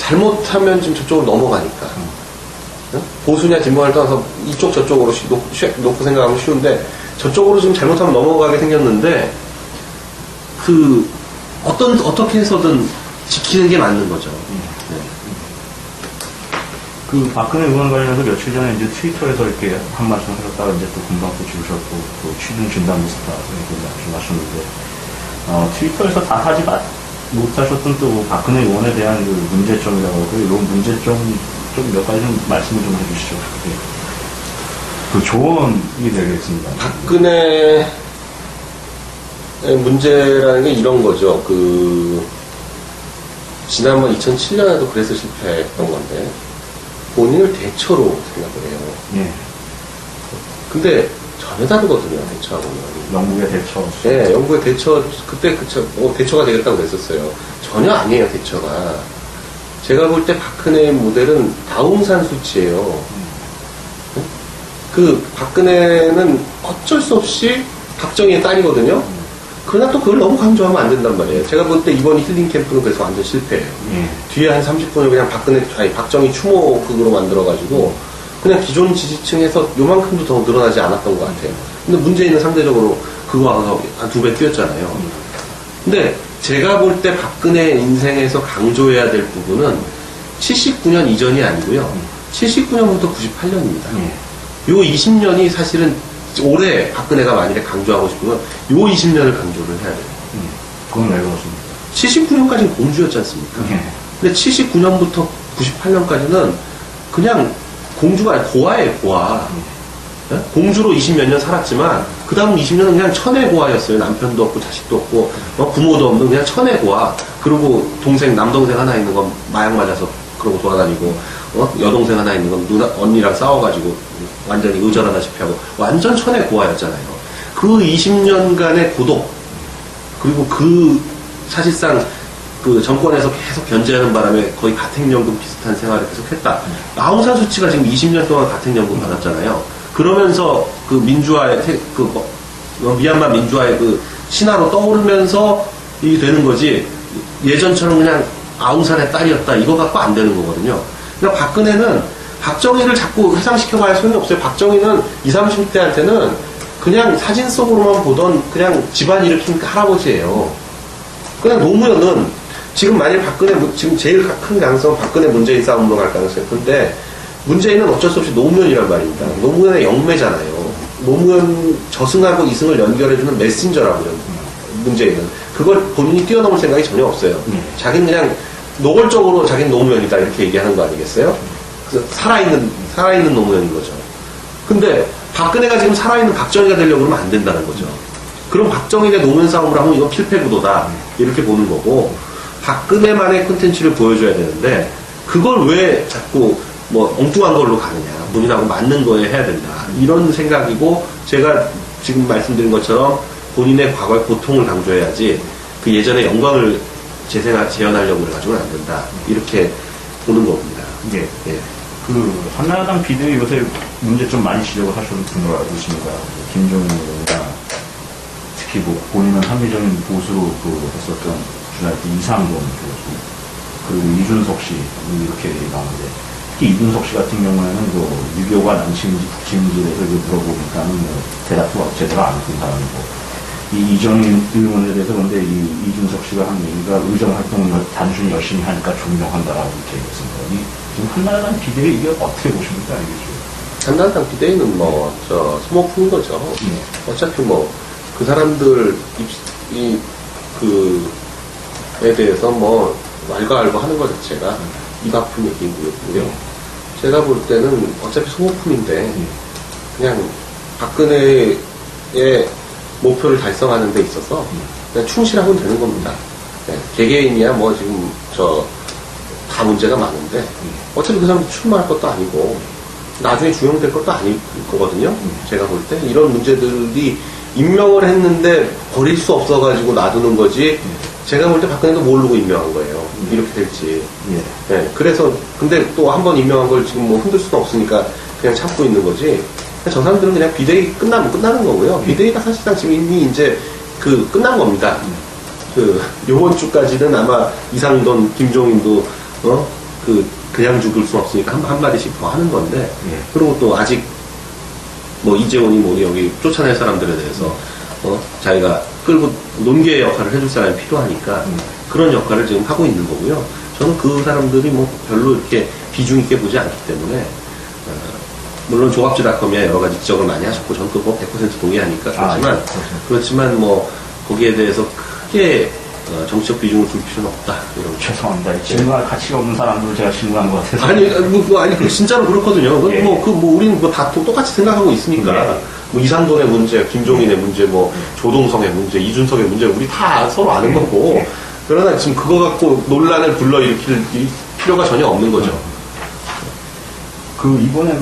잘못하면 지금 저쪽으로 넘어가니까. 응? 보수냐 진보냐를 떠나서 이쪽 저쪽으로 놓고 생각하면 쉬운데 저쪽으로 지금 잘못하면 넘어가게 생겼는데 어떻게 해서든 지키는 게 맞는 거죠. 네. 그 박근혜 의원 관련해서 며칠 전에 이제 트위터에서 이렇게 한 말씀 하셨다가 이제 또 금방 또 지우셨고 또 취중 진단 리스트다 이렇게 말씀하셨는데 트위터에서 다 하지 못하셨던 또 박근혜 의원에 대한 그 문제점이라고 하고 이런 문제점 좀 몇 가지 좀 말씀을 좀 해주시죠. 그 조언이 되겠습니다. 박근혜 문제라는 게 이런 거죠. 지난번 2007년에도 그래서 실패했던 건데 본인을 대처로 생각을 해요. 예. 근데 전혀 다르거든요. 대처하고는. 영국의 대처. 네, 영국의 대처 그때 대처가 되겠다고 그랬었어요. 전혀 아니에요. 대처가. 제가 볼 때 박근혜의 모델은 다운산 수치예요. 박근혜는 어쩔 수 없이 박정희의 딸이거든요. 그러나 또 그걸 너무 강조하면 안 된단 말이에요. 제가 볼 때 이번 힐링 캠프는 그래서 완전 실패예요. 뒤에 한 30분을 그냥 박정희 추모극으로 만들어가지고 그냥 기존 지지층에서 요만큼도 더 늘어나지 않았던 것 같아요. 근데 문재인은 상대적으로 그거하고 한 2배 뛰었잖아요. 근데 제가 볼 때 박근혜 인생에서 강조해야 될 부분은 79년 이전이 아니고요. 79년부터 98년입니다. 요 20년이 사실은 올해 박근혜가 만일에 강조하고 싶으면 요 20년을 강조를 해야 돼요. 그건 왜 그렇습니까? 79년까지는 공주였지 않습니까? 근데 79년부터 98년까지는 그냥 공주가 아니라 고아예요, 고아. 네? 공주로 20몇 년 살았지만 그 다음 20년은 그냥 천의 고아였어요. 남편도 없고 자식도 없고 부모도 없는 그냥 천의 고아. 그리고 남동생 하나 있는 건 마약 맞아서 그러고 돌아다니고 여동생 하나 있는 건 언니랑 싸워가지고 완전히 의절하다시피 하고 완전 천의 고아였잖아요. 그 20년간의 고독 그리고 사실상 정권에서 계속 견제하는 바람에 거의 가택연금 비슷한 생활을 계속했다. 아웅산 수치가 지금 20년 동안 가택연금 받았잖아요. 그러면서 민주화의 미얀마 민주화의 신화로 떠오르면서 이게 되는 거지. 예전처럼 그냥 아웅산의 딸이었다 이거 갖고 안 되는 거거든요. 그러니까 박근혜는 박정희를 자꾸 회상시켜봐야 소용이 없어요. 박정희는 20, 30대한테는 그냥 사진 속으로만 보던 그냥 집안 일으킨 할아버지예요. 그냥 노무현은 지금 만일 지금 제일 큰 가능성은 박근혜 문재인 싸움으로 갈 가능성이 큰데 문재인은 어쩔 수 없이 노무현이란 말입니다. 노무현의 영매잖아요. 노무현 저승하고 이승을 연결해주는 메신저라고요. 문재인은. 그걸 본인이 뛰어넘을 생각이 전혀 없어요. 자기는 그냥 노골적으로 자기는 노무현이다 이렇게 얘기하는 거 아니겠어요? 그래서 살아있는 노무현인 거죠. 근데 박근혜가 지금 살아있는 박정희가 되려고 그러면 안 된다는 거죠. 그럼 박정희가 노무현 싸움을 하면 이건 필패구도다 이렇게 보는 거고 박근혜만의 콘텐츠를 보여줘야 되는데 그걸 왜 자꾸 엉뚱한 걸로 가느냐 본인하고 맞는 거에 해야 된다 이런 생각이고 제가 지금 말씀드린 것처럼 본인의 과거의 고통을 강조해야지 그 예전의 영광을 재현하려고 해가지고는 안 된다 이렇게 보는 겁니다. 예. 한나라당 비대위 요새 문제 좀 많이 지적을 하시는 분으로 알고 있습니다. 김종인 의원이나 특히 본인은 합리적인 보수로 했었던 주장했던 이상돈 교수 그리고 이준석 씨 이렇게 나오는데 특히 이준석 씨 같은 경우에는 6.25가 난치인지 북치인지에 대해서 물어보니까는 대답도 제대로 안 했던 사람이고 이 이정인 의원에 대해서 근데 이준석 씨가 한 얘기가 의정 활동을 단순히 열심히 하니까 존경한다라고 이렇게 얘기했습니다. 지금 한나라당 비대위 이게 어떻게 보십니까? 이게 한나라당 비대위는 소모품인 거죠. 어차피 그 사람들 에 대해서 왈가왈부 하는 것 자체가 입 아픈 얘기고요. 제가 볼 때는 어차피 소모품인데 그냥 박근혜의 목표를 달성하는 데 있어서 그냥 충실하면 되는 겁니다. 네, 개개인이야 지금 다 문제가 많은데 어차피 그 사람도 출마할 것도 아니고 나중에 중용될 것도 아닐 거거든요. 제가 볼 때 이런 문제들이 임명을 했는데 버릴 수 없어가지고 놔두는 거지. 제가 볼 때 박근혜도 모르고 임명한 거예요. 이렇게 될지. 네, 그래서 근데 또 한 번 임명한 걸 지금 흔들 수는 없으니까 그냥 참고 있는 거지. 저 사람들은 그냥 비대위 끝나면 끝나는 거고요. 비대위가 사실상 지금 이미 이제 끝난 겁니다. 요번 주까지는 아마 이상돈, 김종인도 그냥 죽을 수 없으니까 한마디씩 더 하는 건데, 예. 그리고 또 아직, 뭐, 이재원이 뭐니 여기 쫓아낼 사람들에 대해서, 자기가 끌고 논계의 역할을 해줄 사람이 필요하니까, 그런 역할을 지금 하고 있는 거고요. 저는 그 사람들이 뭐 별로 이렇게 비중 있게 보지 않기 때문에, 물론 조합주닷컴에 여러 가지 지적을 많이 하셨고, 저는 그거 100% 동의하니까 그렇지만, 그렇지만 뭐, 거기에 대해서 크게 정치적 비중을 줄 필요는 없다. 이런. 죄송합니다. 친구할 가치가 없는 사람들을 제가 친구한 것 같아서. 아니, 진짜로 그렇거든요. 예. 우리는 뭐 다 똑같이 생각하고 있으니까. 예. 뭐 이상돈의 문제, 김종인의 문제, 뭐 조동성의 문제, 이준석의 문제, 우리 다 서로 아는 거고. 예. 그러나 지금 그거 갖고 논란을 불러일으킬 필요가 전혀 없는 거죠. 이번에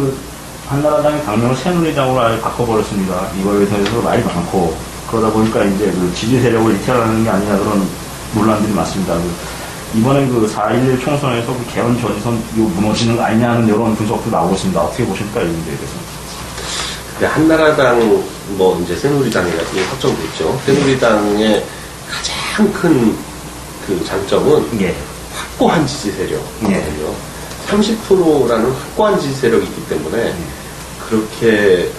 한나라당이 당명을 새누리당으로 아예 바꿔버렸습니다. 이거에 대해서 말이 많고, 그러다 보니까 이제 지지 세력을 이탈하는 게 아니냐 그런 논란들이 많습니다. 이번에 4.11 총선에서 개헌 전선 무너지는 거 아니냐 하는 이런 분석도 나오고 있습니다. 어떻게 보십니까? 이 문제에 대해서. 한나라당, 뭐, 이제 새누리당이라 확정됐죠. 새누리당의 가장 큰 장점은 예. 확고한 지지 세력이거든요. 예. 30%라는 확고한 지지 세력이 있기 때문에 그렇게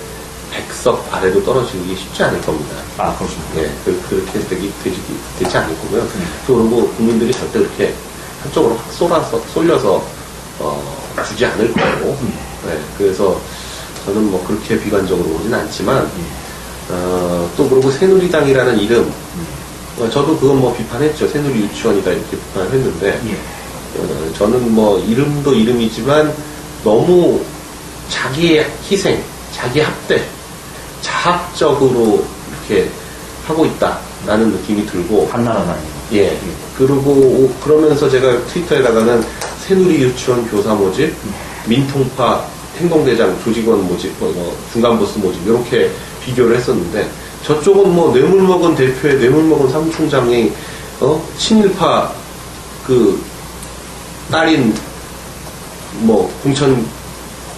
100석 아래로 떨어지기 쉽지 않을 겁니다. 아, 그렇습니다. 예, 그렇게 되지 않을 거고요. 그리고 국민들이 절대 그렇게 한쪽으로 확 쏠려서 주지 않을 거고. 예, 그래서 저는 뭐 그렇게 비관적으로 보진 않지만 또 그리고 새누리당이라는 이름 저도 그건 뭐 비판했죠. 새누리 유치원이다 이렇게 비판을 했는데 저는 뭐 이름도 이름이지만 너무 자기의 희생, 자기 합대, 자학적으로 이렇게 하고 있다라는 느낌이 들고 한나라당이. 예. 그리고 그러면서 제가 트위터에다가는 새누리 유치원 교사 모집, 민통파 행동대장 조직원 모집, 중간 보스 모집 이렇게 비교를 했었는데 저쪽은 뭐 뇌물먹은 대표의 뇌물먹은 사무총장이 친일파 딸인 뭐 공천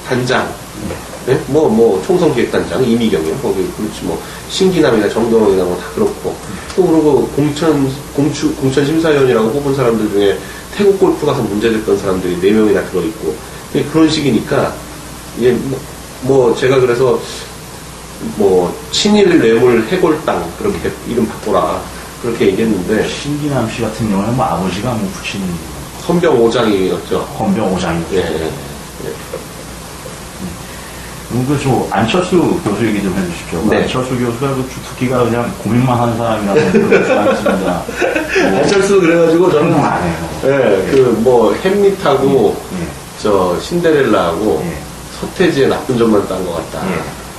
단장, 네? 총선기획단장 이미경이요. 거기 그렇지 뭐 신기남이나 정동원이나 뭐 다 그렇고 또 그러고 공천 심사위원이라고 뽑은 사람들 중에 태국 골프 가서 문제됐던 사람들이 4명이나 들어있고 그런 식이니까 제가 그래서 친일 뇌물 해골당 그렇게 이름 바꿔라 그렇게 얘기했는데 신기남 씨 같은 경우는 아버지가 부친이 헌병 오장이었죠. 헌병 오장이었죠. 예. 안철수 교수 얘기 좀 해주십시오. 네. 안철수 교수가 주특기가 그냥 고민만 하는 사람이라서 그렇습니다. 안철수 그래가지고 저는 안 해요. 햄릿하고 신데렐라하고 서태지의 나쁜 점만 딴 것 같다.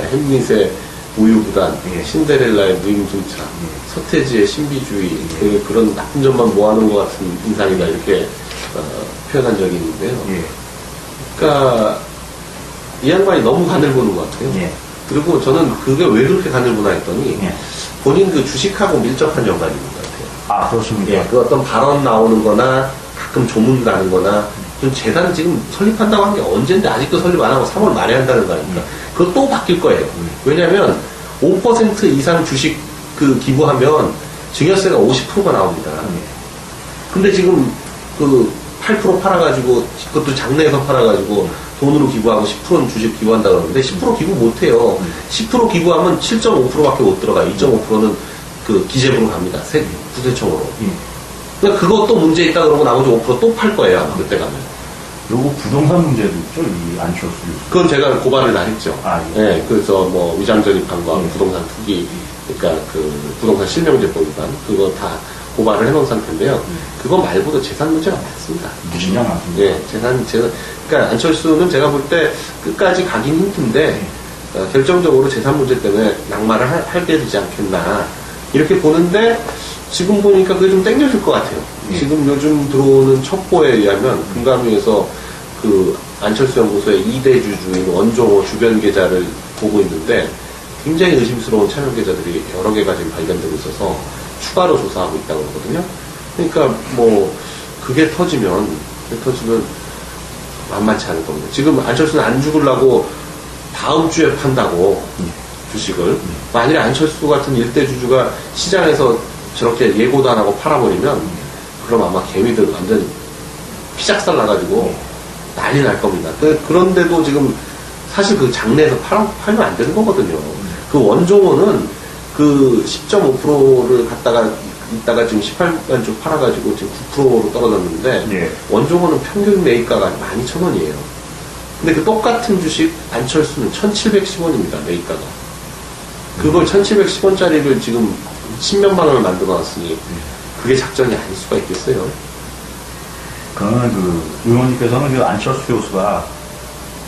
햄릿의 우유부단, 신데렐라의 무임승차, 서태지의 신비주의 그런 나쁜 점만 모아놓은 것 같은 인상이다 이렇게 표현한 적이 있는데요. 그러니까 이 양반이 너무 간을 보는 것 같아요. 그리고 저는 그게 왜 그렇게 간을 보나 했더니 본인 주식하고 밀접한 연관인 것 같아요. 아, 그렇습니다. 그 어떤 발언 나오는 거나 가끔 조문 가는 거나 좀 재단 지금 설립한다고 한 게 언젠데 아직도 설립 안 하고 3월 말에 한다는 거 아닙니까? 그거 또 바뀔 거예요. 왜냐면 5% 이상 주식 기부하면 증여세가 50%가 나옵니다. 근데 지금 8% 팔아가지고 그것도 장내에서 팔아가지고 돈으로 기부하고 10%는 주식 기부한다 그러는데 10% 기부 못해요. 10% 기부하면 7.5%밖에 못 들어가요. 2.5%는 기재부로 갑니다. 국세청으로. 그러니까 그것도 문제 있다 그러고 나머지 5% 또 팔 거예요. 아마 그때 가면. 요거 부동산 문제도 있죠, 이 안철수. 그건 제가 고발을 다 했죠. 예. 그래서 위장 전입한과 부동산 투기, 그러니까 부동산 실명제법 위반, 그거 다 고발을 해놓은 상태인데요. 그거 말고도 재산 문제가 많습니다. 무진장 많습니다. 그러니까 안철수는 제가 볼 때 끝까지 가긴 힘든데, 결정적으로 재산 문제 때문에 낙마를 하게 되지 않겠나. 이렇게 보는데, 지금 보니까 그게 좀 땡겨질 것 같아요. 지금 요즘 들어오는 첩보에 의하면 금감위에서 안철수 연구소의 2대 주주인 원종호 주변 계좌를 보고 있는데 굉장히 의심스러운 차명 계좌들이 여러 개가 지금 발견되고 있어서 추가로 조사하고 있다고 그러거든요. 그러니까 그게 터지면 만만치 않을 겁니다. 지금 안철수는 안 죽으려고 다음 주에 판다고 주식을. 만일에 안철수 같은 일대 주주가 시장에서 저렇게 예고도 안 하고 팔아버리면 그럼 아마 개미들 완전 피작살 나가지고 난리 날 겁니다. 그런데도 지금 사실 그 장내에서 팔면 안 되는 거거든요. 그 원종호는 그 10.5%를 갖다가 이따가 지금 18만 주 팔아가지고 지금 9%로 떨어졌는데 예. 원종호는 평균 매입가가 12,000원이에요. 근데 그 똑같은 주식 안철수는 1,710원입니다. 매입가가. 그걸 1,710원짜리를 지금 10몇만 원을 만들어 놨으니 그게 작전이 아닐 수가 있겠어요. 그러면 그 의원님께서는 그 안철수 교수가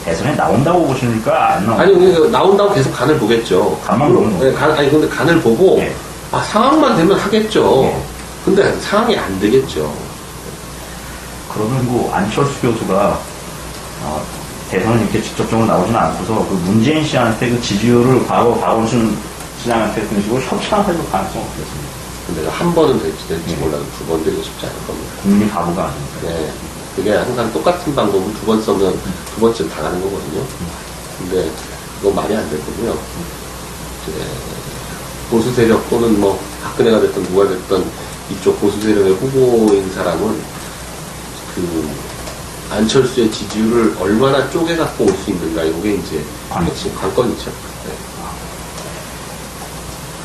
대선에 나온다고 보십니까? 안 나온다고? 아니, 그러니까 나온다고 계속 간을 보겠죠. 간만 보는 네, 아니, 근데 간을 보고, 예. 아, 상황만 되면 하겠죠. 예. 근데 상황이 안 되겠죠. 그러면 그 안철수 교수가 대선에 이렇게 직접적으로 나오지는 않고서 그 문재인 씨한테 그 지지율을 박원순 시장한테 그런 식으로 협찬할 가능성은 없겠습니다. 근데 한 번은 될지 몰라도 두 번 되고 싶지 않을 겁니다. 국민이 바보가 아닙니다. 네. 그게 항상 똑같은 방법을 두 번 써면 두 번쯤 당하는 거거든요. 근데 그건 말이 안 되거든요. 이제 보수 세력 또는 뭐 박근혜가 됐든 누가 됐든 이쪽 보수 세력의 후보인 사람은 그 안철수의 지지율을 얼마나 쪼개 갖고 올 수 있는가 이게 이제 핵심 관건이죠. 네.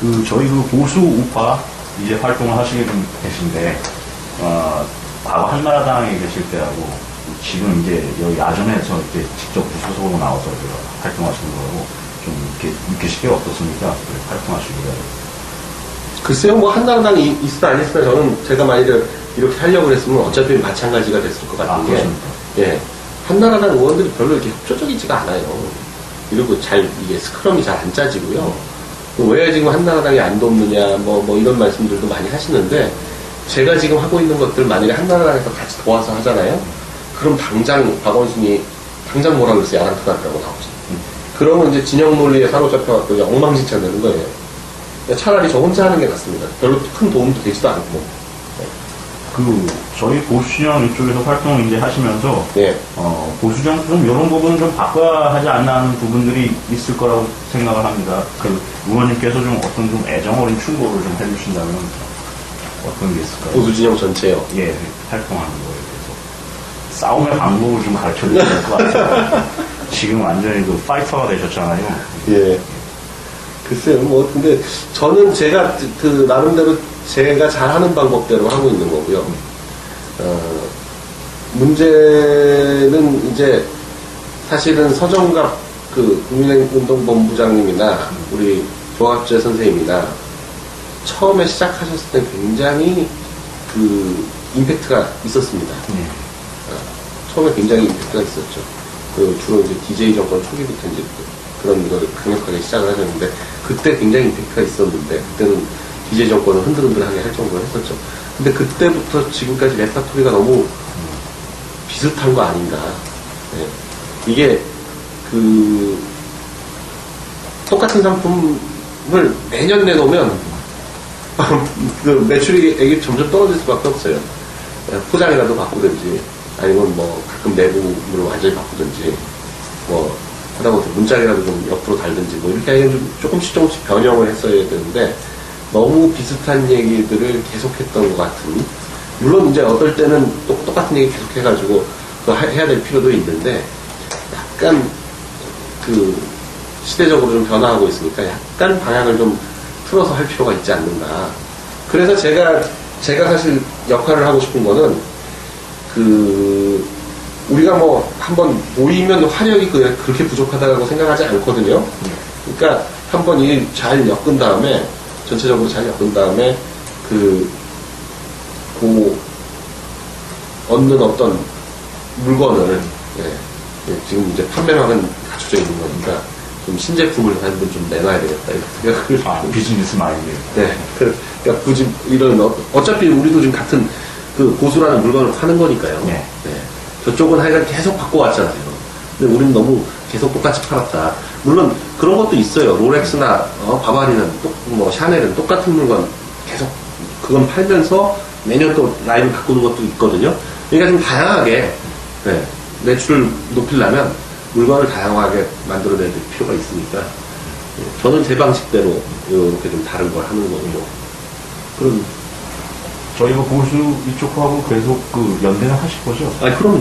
그 저희 그 보수 우파 이제 활동을 하시게 좀 계신데 과거 한나라당에 계실 때하고 지금 이제 여기 야전에서 이렇게 직접 소속으로 나와서 활동하시는 거하고 좀 이렇게 느끼실 게 어떻습니까? 활동하시기에. 글쎄요, 뭐 한나라당이 있으나 안 있으나 저는 제가 만약에 이렇게 하려고 했으면 어차피 마찬가지가 됐을 것 같은 게, 그렇습니까? 예, 한나라당 의원들이 별로 이렇게 협조적이지가 않아요. 그리고 이게 스크럼이 잘 안 짜지고요. 왜 지금 한나라당이 안 돕느냐, 뭐 이런 말씀들도 많이 하시는데, 제가 지금 하고 있는 것들 만약에 한나라당에서 같이 도와서 하잖아요? 그럼 당장 박원순이 당장 뭐라 그랬어요? 야당투당이라고 나오죠. 그러면 이제 진영 논리에 사로잡혀갖고 엉망진창 되는 거예요. 차라리 저 혼자 하는 게 낫습니다. 별로 큰 도움도 되지도 않고. 그 저희 보수진영 이쪽에서 활동을 이제 하시면서 예. 보수진영 좀 이런 부분은 좀 바꿔야 하지 않나 하는 부분들이 있을 거라고 생각을 합니다. 그 의원님께서 좀 어떤 좀 애정 어린 충고를 좀 해주신다면 어떤 게 있을까요? 보수 진영 전체요. 예, 활동하는 거에 대해서 싸움의 방법을 좀 가르쳐 드려야 될 것 같아요. 지금 완전히 그 파이터가 되셨잖아요. 예. 글쎄요, 뭐, 근데 저는 제가 그 나름대로 제가 잘하는 방법대로 하고 있는 거고요. 문제는 이제 사실은 서정갑 그 국민운동본부장님이나 우리 조합재 선생님이나 처음에 시작하셨을 때 굉장히 그 임팩트가 있었습니다. 처음에 굉장히 임팩트가 있었죠. 그 주로 이제 DJ 정권 초기부터 이제 그런 거를 강력하게 시작을 하셨는데 그때 굉장히 임팩트가 있었는데 그때는 DJ 정권을 흔들흔들하게 할 정도로 했었죠. 근데 그때부터 지금까지 레파토리가 너무 비슷한 거 아닌가. 네. 이게 그 똑같은 상품을 매년 내놓으면 그 매출액이 점점 떨어질 수밖에 없어요. 포장이라도 바꾸든지 아니면 뭐 가끔 내부를 완전히 바꾸든지 뭐 하다못해 문짝이라도 좀 옆으로 달든지 뭐 이렇게 하면 좀 조금씩 변형을 했어야 되는데 너무 비슷한 얘기들을 계속했던 것 같은. 물론 이제 어떨 때는 똑같은 얘기 계속 해가지고 해야 될 필요도 있는데 약간 그 시대적으로 좀 변화하고 있으니까 약간 방향을 좀 틀어서 할 필요가 있지 않는가. 그래서 제가 사실 역할을 하고 싶은 거는 그 우리가 뭐 한번 모이면 화력이 그렇게 부족하다고 생각하지 않거든요. 그러니까 한번 일 잘 엮은 다음에 전체적으로 잘 엮은 다음에 그 얻는 어떤 물건을 지금 이제 판매망은 갖춰져 있는 거니까 좀 신제품을 한번 좀 내놔야 되겠다 이렇게 생각을 비즈니스 마인드. 네. 그러니까 굳이 이런 어차피 우리도 지금 같은 그 고수라는 물건을 파는 거니까요. 네. 네. 저쪽은 하여간 계속 바꿔왔잖아요. 근데 우리는 너무 계속 똑같이 팔았다. 물론 그런 것도 있어요. 롤렉스나 바바리는 뭐 샤넬은 똑같은 물건 계속 그건 팔면서 매년 또 라인을 바꾸는 것도 있거든요. 그러니까 좀 다양하게 매출을 높이려면 물건을 다양하게 만들어낼 필요가 있으니까 저는 제 방식대로 이렇게 좀 다른 걸 하는 거고 그런 저희가 보수 이쪽하고 계속 그 연대는 하실 거죠? 아니, 그럼요.